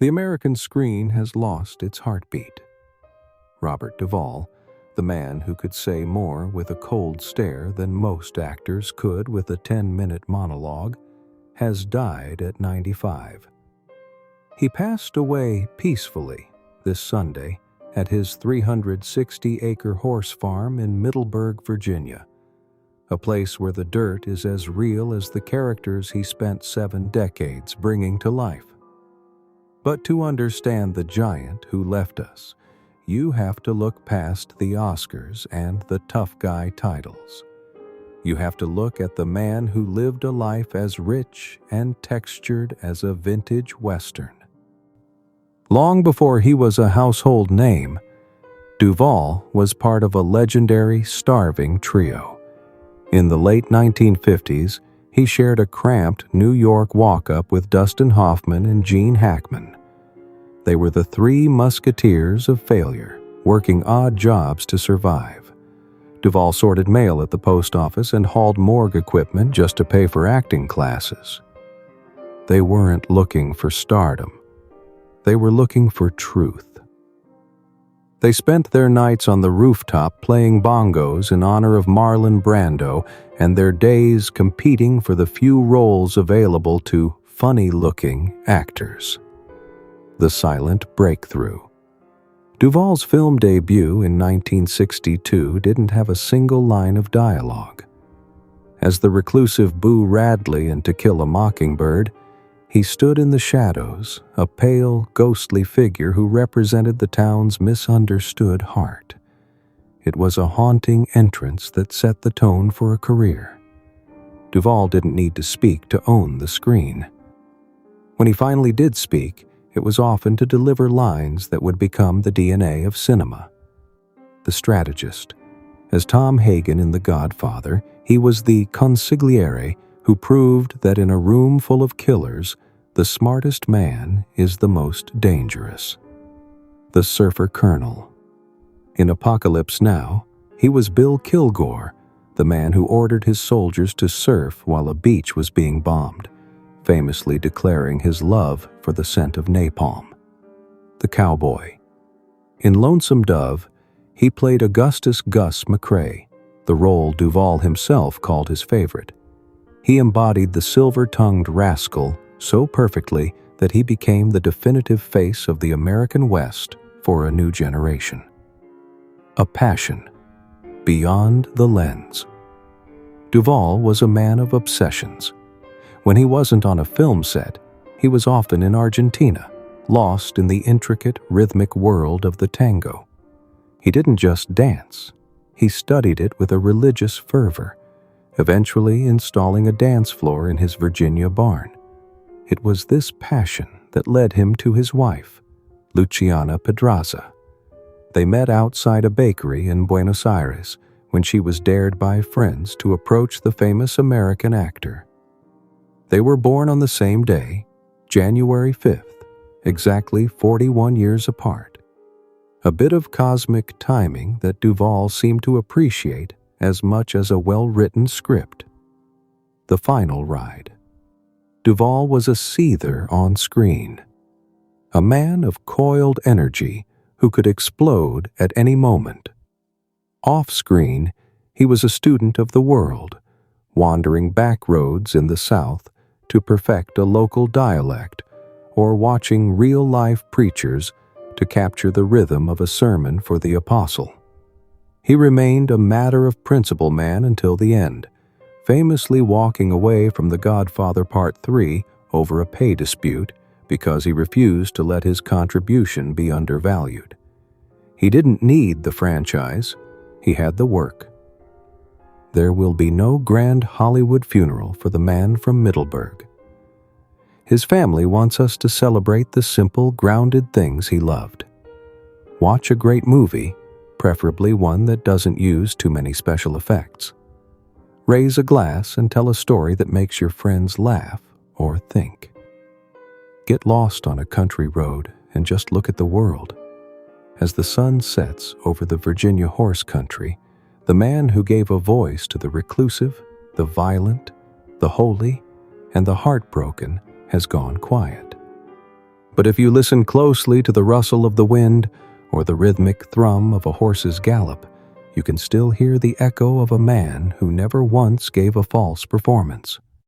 The American screen has lost its heartbeat. Robert Duvall, the man who could say more with a cold stare than most actors could with a 10-minute monologue, has died at 95. He passed away peacefully this Sunday at his 360-acre horse farm in Middleburg, Virginia, a place where the dirt is as real as the characters he spent 7 decades bringing to life. But to understand the giant who left us, you have to look past the Oscars and the tough guy titles. You have to look at the man who lived a life as rich and textured as a vintage Western. Long before he was a household name, Duvall was part of a legendary starving trio. In the late 1950s, he shared a cramped New York walk-up with Dustin Hoffman and Gene Hackman. They were the 3 musketeers of failure, working odd jobs to survive. Duvall sorted mail at the post office and hauled morgue equipment just to pay for acting classes. They weren't looking for stardom. They were looking for truth. They spent their nights on the rooftop playing bongos in honor of Marlon Brando and their days competing for the few roles available to funny-looking actors. The silent breakthrough. Duvall's film debut in 1962 didn't have a single line of dialogue. As the reclusive Boo Radley in To Kill a Mockingbird, he stood in the shadows, a pale, ghostly figure who represented the town's misunderstood heart. It was a haunting entrance that set the tone for a career. Duvall didn't need to speak to own the screen. When he finally did speak, it was often to deliver lines that would become the DNA of cinema. The strategist. As Tom Hagen in The Godfather, he was the consigliere who proved that in a room full of killers, the smartest man is the most dangerous. The surfer colonel. In Apocalypse Now, he was Bill Kilgore, the man who ordered his soldiers to surf while a beach was being bombed, famously declaring his love for the scent of napalm. The cowboy. In Lonesome Dove, he played Augustus Gus McCrae, the role Duvall himself called his favorite. He embodied the silver-tongued rascal so perfectly that he became the definitive face of the American West for a new generation. A passion. Beyond the lens. Duvall was a man of obsessions. When he wasn't on a film set, he was often in Argentina, lost in the intricate, rhythmic world of the tango. He didn't just dance. He studied it with a religious fervor, eventually installing a dance floor in his Virginia barn. It was this passion that led him to his wife, Luciana Pedraza. They met outside a bakery in Buenos Aires when she was dared by friends to approach the famous American actor. They were born on the same day, January 5th, exactly 41 years apart. A bit of cosmic timing that Duvall seemed to appreciate as much as a well-written script. The final ride. Duvall was a seether on screen, a man of coiled energy who could explode at any moment. Off-screen, he was a student of the world, wandering back roads in the South to perfect a local dialect or watching real-life preachers to capture the rhythm of a sermon for the apostle. He remained a matter-of-principle man until the end, famously walking away from The Godfather Part 3 over a pay dispute because he refused to let his contribution be undervalued. He didn't need the franchise, he had the work. There will be no grand Hollywood funeral for the man from Middleburg. His family wants us to celebrate the simple, grounded things he loved. Watch a great movie, preferably one that doesn't use too many special effects. Raise a glass and tell a story that makes your friends laugh or think. Get lost on a country road and just look at the world. As the sun sets over the Virginia horse country, the man who gave a voice to the reclusive, the violent, the holy, and the heartbroken has gone quiet. But if you listen closely to the rustle of the wind or the rhythmic thrum of a horse's gallop, you can still hear the echo of a man who never once gave a false performance.